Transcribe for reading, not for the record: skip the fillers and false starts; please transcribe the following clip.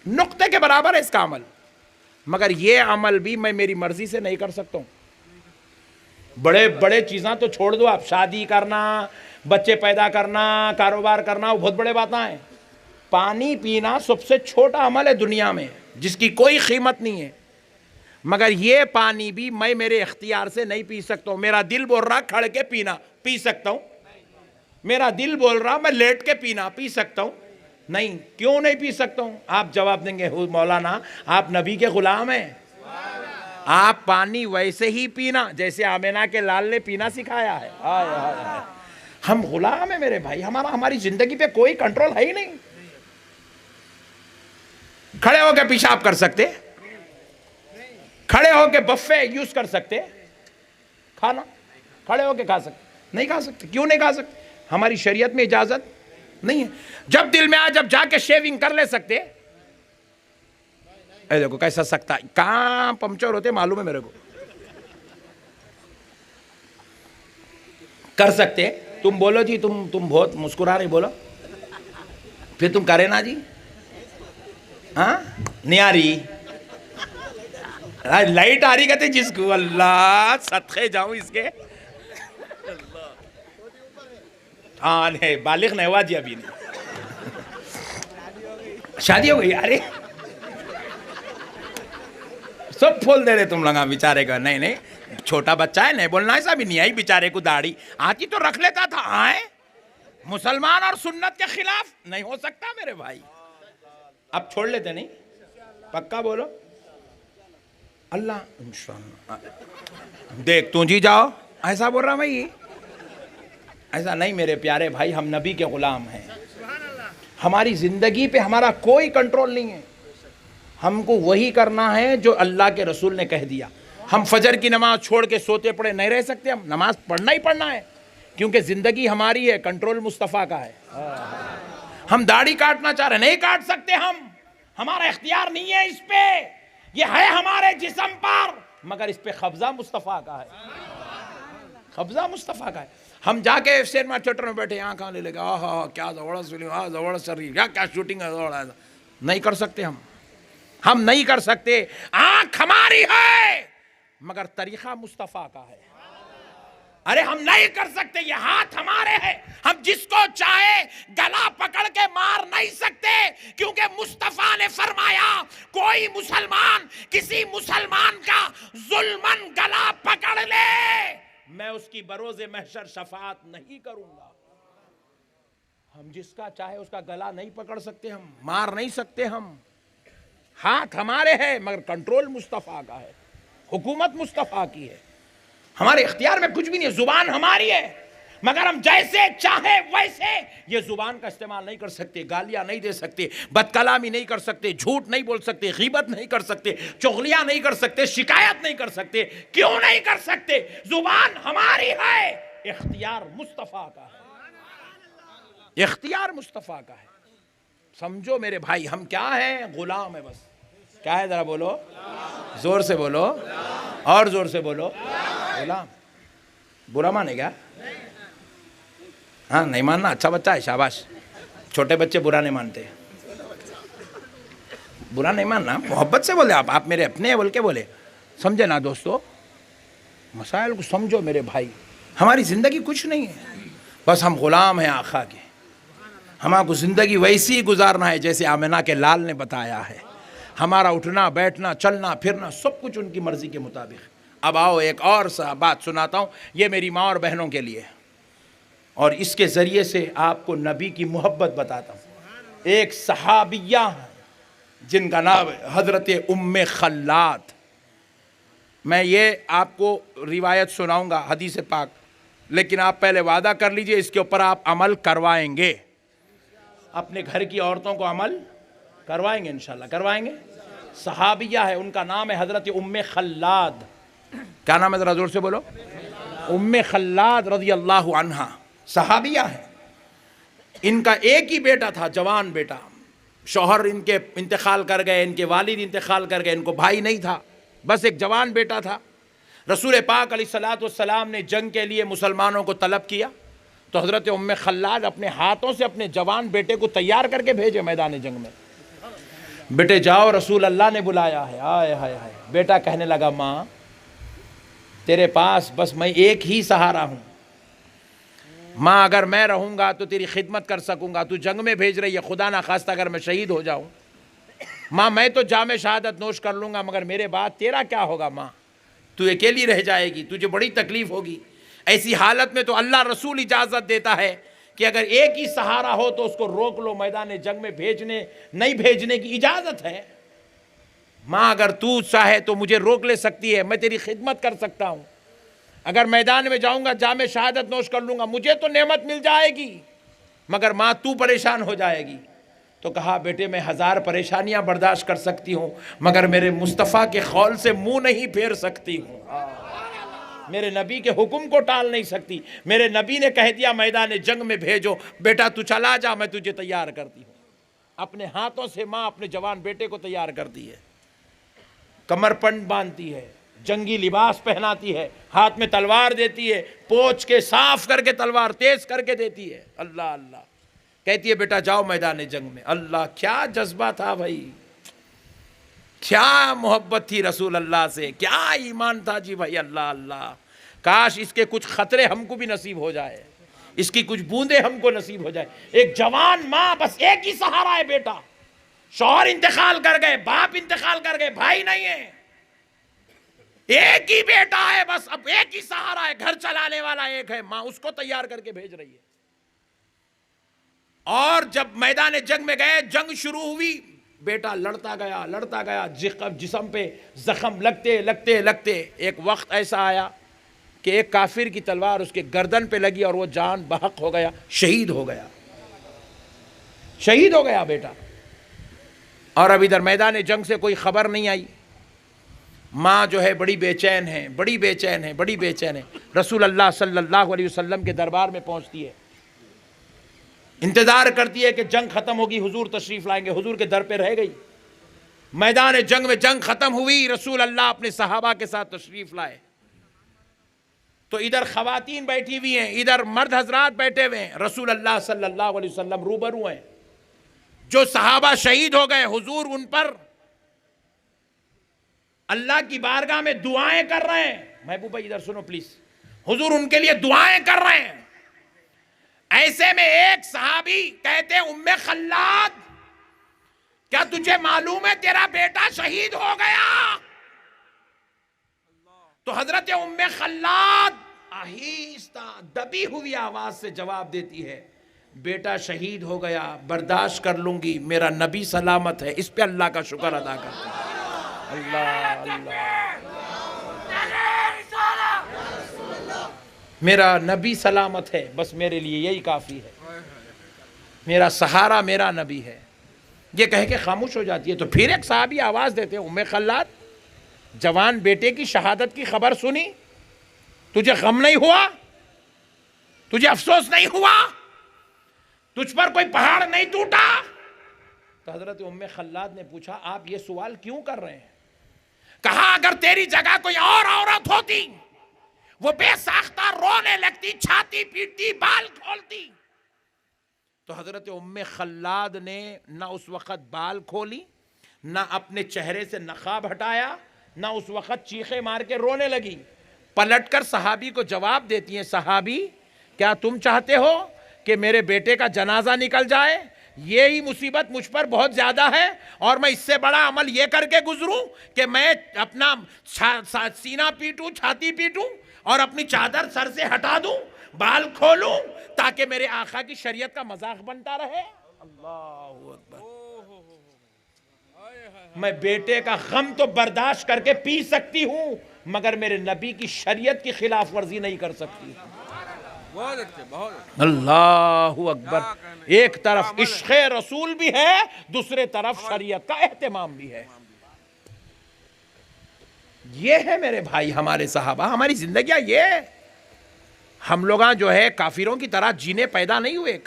نقطے کے برابر ہے اس کا عمل، مگر یہ عمل بھی میں میری مرضی سے نہیں کر سکتا ہوں۔ بڑے بڑے چیزاں تو چھوڑ دو آپ، شادی کرنا، بچے پیدا کرنا، کاروبار کرنا، وہ بہت بڑے باتیں ہیں۔ پانی پینا سب سے چھوٹا عمل ہے دنیا میں، جس کی کوئی قیمت نہیں ہے، مگر یہ پانی بھی میں میرے اختیار سے نہیں پی سکتا ہوں۔ میرا دل بول رہا کھڑ کے پینا، پی سکتا ہوں؟ میرا دل بول رہا میں لیٹ کے پینا، پی سکتا ہوں؟ نہیں۔ کیوں نہیں پی سکتا ہوں؟ آپ جواب دیں گے مولانا آپ نبی کے غلام ہیں، آپ پانی ویسے ہی پینا جیسے آمینہ کے لال نے پینا سکھایا ہے۔ ہم غلام ہیں میرے بھائی، ہماری زندگی پہ کوئی کنٹرول ہے ہی نہیں۔ کھڑے ہو کے پیشاب کر سکتے، کھڑے ہو کے بفے یوز کر سکتے، کھانا کھڑے ہو کے کھا سکتے، نہیں کھا سکتے۔ کیوں نہیں کھا سکتے؟ ہماری شریعت میں اجازت نہیں ہے۔ جب دل میں آئے جب جا کے شیونگ کر لے سکتے۔ اے دیکھو کیسا سکتا ہے، کہاں پنکچر ہوتے معلوم ہے میرے کو۔ کر سکتے، تم بولو جی، تم بہت مسکرا رہے، بولو پھر تم کرے نا جی، ہاں نہیں آ رہی، لائٹ آ رہی کہتے جس کو، اللہ صدقے جاؤں اس کے، ہاں نہیں بالغ نہیں ہوا جی، ابھی نہیں، شادی ہو گئی، ارے سب پھول دے رہے تم لگا بیچارے کا۔ نہیں نہیں چھوٹا بچہ ہے، نہیں بولنا ایسا بھی نہیں آئی، بیچارے کو داڑھی آتی تو رکھ لیتا تھا۔ آئے مسلمان اور سنت کے خلاف نہیں ہو سکتا میرے بھائی۔ اب چھوڑ لیتے نہیں، پکا بولو اللہ انشاءاللہ۔ دیکھ تم جی جاؤ، ایسا بول رہا بھائی، ایسا نہیں میرے پیارے بھائی، ہم نبی کے غلام ہیں، ہماری زندگی پہ ہمارا کوئی کنٹرول نہیں ہے، ہم کو وہی کرنا ہے جو اللہ کے رسول نے کہہ دیا۔ ہم فجر کی نماز چھوڑ کے سوتے پڑے نہیں رہ سکتے، ہم نماز پڑھنا ہی پڑھنا ہے، کیونکہ زندگی ہماری ہے، کنٹرول مصطفیٰ کا ہے۔ ہم داڑھی کاٹنا چاہ رہے نہیں کاٹ سکتے، ہمارا اختیار نہیں ہے اس پہ، یہ ہے ہمارے جسم پر، مگر اس پہ قبضہ مصطفیٰ کا ہے، قبضہ مصطفیٰ کا ہے۔ ہم جا کے سینما تھیٹر میں بیٹھے، یہاں کہاں لے لے گا، آہا کیا زبردست فلم، زبردست چل رہی ہے، کیا شوٹنگ ہے، زبردست، نہیں کر سکتے ہم نہیں کر سکتے۔ آنکھ ہماری ہے مگر طریقہ مصطفیٰ کا ہے۔ ارے ہم نہیں کر سکتے، یہ ہاتھ ہمارے ہیں، ہم جس کو چاہے گلا پکڑ کے مار نہیں سکتے، کیونکہ مصطفیٰ نے فرمایا کوئی مسلمان کسی مسلمان کا ظلماً گلا پکڑ لے، میں اس کی بروز محشر شفاعت نہیں کروں گا۔ ہم جس کا چاہے اس کا گلا نہیں پکڑ سکتے، ہم مار نہیں سکتے، ہم ہاتھ ہمارے ہیں مگر کنٹرول مصطفیٰ کا ہے، حکومت مصطفیٰ کی ہے، ہمارے اختیار میں کچھ بھی نہیں ہے۔ زبان ہماری ہے مگر ہم جیسے چاہے ویسے یہ زبان کا استعمال نہیں کر سکتے، گالیاں نہیں دے سکتے، بد کلامی نہیں کر سکتے، جھوٹ نہیں بول سکتے، غیبت نہیں کر سکتے، چغلیاں نہیں کر سکتے، شکایت نہیں کر سکتے۔ کیوں نہیں کر سکتے؟ زبان ہماری ہے، اختیار مصطفیٰ کا ہے، اختیار مصطفیٰ کا ہے۔ سمجھو میرے بھائی، ہم کیا ہیں؟ غلام ہے بس۔ کیا ہے؟ ذرا بولو، زور سے بولو، اور زور سے بولو، غلام۔ برا مانے گا؟ ہاں نہیں ماننا، اچھا بچہ ہے، شاباش۔ چھوٹے بچے برا نہیں مانتے، برا نہیں ماننا، محبت سے بولے، آپ میرے اپنے ہیں بول کے بولے، سمجھے نا دوستو؟ مسائل کو سمجھو میرے بھائی، ہماری زندگی کچھ نہیں ہے، بس ہم غلام ہیں آقا کے، ہمارا کو زندگی ویسی ہی گزارنا ہے جیسے آمنہ کے لال نے بتایا ہے، ہمارا اٹھنا بیٹھنا چلنا پھرنا سب کچھ ان کی مرضی کے مطابق۔ اب آؤ ایک اور سا بات سناتا ہوں، یہ میری ماں اور بہنوں کے لیے، اور اس کے ذریعے سے آپ کو نبی کی محبت بتاتا ہوں۔ ایک صحابیہ جن کا نام ہے حضرت ام خلاد، میں یہ آپ کو روایت سناؤں گا حدیث پاک، لیکن آپ پہلے وعدہ کر لیجئے اس کے اوپر آپ عمل کروائیں گے، اپنے گھر کی عورتوں کو عمل کروائیں گے، انشاءاللہ کروائیں گے۔ صحابیہ ہے، ان کا نام ہے حضرت ام خلاد۔ کیا نام ہے؟ ذرا زور سے بولو۔ ام خلاد رضی اللہ عنہا صحابیہ ہے، ان کا ایک ہی بیٹا تھا، جوان بیٹا، شوہر ان کے انتقال کر گئے، ان کے والد انتقال کر گئے، ان کو بھائی نہیں تھا، بس ایک جوان بیٹا تھا۔ رسول پاک علیہ السلام نے جنگ کے لیے مسلمانوں کو طلب کیا تو حضرت ام خلاد اپنے ہاتھوں سے اپنے جوان بیٹے کو تیار کر کے بھیجے میدان جنگ میں۔ بیٹے جاؤ رسول اللہ نے بلایا ہے. آئے ہائے ہائے. بیٹا کہنے لگا ماں تیرے پاس بس میں ایک ہی سہارا ہوں ماں، اگر میں رہوں گا تو تیری خدمت کر سکوں گا، تو جنگ میں بھیج رہی ہے، خدا نہ خواستہ اگر میں شہید ہو جاؤں ماں میں تو جام شہادت نوش کر لوں گا، مگر میرے بعد تیرا کیا ہوگا ماں؟ تو اکیلی رہ جائے گی، تجھے بڑی تکلیف ہوگی. ایسی حالت میں تو اللہ رسول اجازت دیتا ہے کہ اگر ایک ہی سہارا ہو تو اس کو روک لو، میدان جنگ میں نہیں بھیجنے کی اجازت ہے. ماں اگر تو چاہے تو مجھے روک لے سکتی ہے، میں تیری خدمت کر سکتا ہوں، اگر میدان میں جاؤں گا جام شہادت نوش کر لوں گا، مجھے تو نعمت مل جائے گی، مگر ماں تو پریشان ہو جائے گی. تو کہا بیٹے میں 1000 پریشانیاں برداشت کر سکتی ہوں، مگر میرے مصطفیٰ کے قول سے منہ نہیں پھیر سکتی ہوں، میرے نبی کے حکم کو ٹال نہیں سکتی. میرے نبی نے کہہ دیا میدان جنگ میں بھیجو، بیٹا تو چلا جا، میں تجھے تیار کرتی ہوں. اپنے ہاتھوں سے ماں اپنے جوان بیٹے کو تیار کرتی ہے، کمر پنڈ باندھتی ہے، جنگی لباس پہناتی ہے، ہاتھ میں تلوار دیتی ہے، پوچھ کے صاف کر کے تلوار تیز کر کے دیتی ہے. اللہ اللہ کہتی ہے بیٹا جاؤ میدان جنگ میں. اللہ کیا جذبہ تھا بھائی، کیا محبت تھی رسول اللہ سے، کیا ایمان تھا جی بھائی. اللہ اللہ کاش اس کے کچھ خطرے ہم کو بھی نصیب ہو جائے، اس کی کچھ بوندیں ہم کو نصیب ہو جائے. ایک جوان ماں، بس ایک ہی سہارا ہے بیٹا. شوہر انتقال کر گئے، باپ انتقال کر گئے، بھائی نہیں ہے، ایک ہی بیٹا ہے، بس اب ایک ہی سہارا ہے، گھر چلانے والا ایک ہے. ماں اس کو تیار کر کے بھیج رہی ہے. اور جب میدان جنگ میں گئے، جنگ شروع ہوئی، بیٹا لڑتا گیا، جسم پہ زخم لگتے ایک وقت ایسا آیا کہ ایک کافر کی تلوار اس کے گردن پہ لگی اور وہ جان بحق ہو گیا، شہید ہو گیا بیٹا. اور اب ادھر میدان جنگ سے کوئی خبر نہیں آئی. ماں جو ہے بڑی بے چین ہے. رسول اللہ صلی اللہ علیہ وسلم کے دربار میں پہنچتی ہے، انتظار کرتی ہے کہ جنگ ختم ہوگی، حضور تشریف لائیں گے. حضور کے در پہ رہ گئی. میدان جنگ میں جنگ ختم ہوئی، رسول اللہ اپنے صحابہ کے ساتھ تشریف لائے. تو ادھر خواتین بیٹھی ہوئی ہیں، ادھر مرد حضرات بیٹھے ہوئے ہیں. رسول اللہ صلی اللہ علیہ وسلم روبرو ہیں. جو صحابہ شہید ہو گئے، حضور ان پر اللہ کی بارگاہ میں دعائیں کر رہے ہیں. محبوب بھائی ادھر سنو پلیز. حضور ان کے لیے دعائیں کر رہے ہیں. ایسے میں ایک صحابی کہتے ہیں ام خلاد کیا تجھے معلوم ہے تیرا بیٹا شہید ہو گیا؟ تو حضرت ام خلاد آہستہ دبی ہوئی آواز سے جواب دیتی ہے بیٹا شہید ہو گیا، برداشت کر لوں گی، میرا نبی سلامت ہے. اس پہ اللہ کا شکر ادا کرتا ہے. اللہ اللہ میرا نبی سلامت ہے، بس میرے لیے یہی کافی ہے، میرا سہارا میرا نبی ہے. یہ کہہ کے خاموش ہو جاتی ہے. تو پھر ایک صحابی آواز دیتے ہیں ام خلاد جوان بیٹے کی شہادت کی خبر سنی، تجھے غم نہیں ہوا؟ تجھے افسوس نہیں ہوا؟ تجھ پر کوئی پہاڑ نہیں ٹوٹا؟ تو حضرت ام خلاد نے پوچھا آپ یہ سوال کیوں کر رہے ہیں؟ کہا اگر تیری جگہ کوئی اور عورت ہوتی وہ بے ساختہ رونے لگتی، چھاتی پیٹتی، بال کھولتی. تو حضرت ام خلاد نے نہ اس وقت بال کھولی، نہ اپنے چہرے سے نقاب ہٹایا، نہ اس وقت چیخے مار کے رونے لگی. پلٹ کر صحابی کو جواب دیتی ہیں صحابی کیا تم چاہتے ہو کہ میرے بیٹے کا جنازہ نکل جائے؟ یہی مصیبت مجھ پر بہت زیادہ ہے، اور میں اس سے بڑا عمل یہ کر کے گزروں کہ میں اپنا سینہ پیٹوں، چھاتی پیٹوں اور اپنی چادر سر سے ہٹا دوں، بال کھولوں، تاکہ میرے آقا کی شریعت کا مذاق بنتا رہے؟ اللہ اکبر. میں بیٹے کا غم تو برداشت کر کے پی سکتی ہوں، مگر میرے نبی کی شریعت کی خلاف ورزی نہیں کر سکتی. اللہ اکبر. ایک طرف عشق رسول بھی ہے، دوسرے طرف شریعت کا اہتمام بھی ہے. یہ ہے میرے بھائی ہمارے صحابہ، ہماری زندگیاں یہ ہے. ہم لوگاں جو ہے کافروں کی طرح جینے پیدا نہیں ہوئے.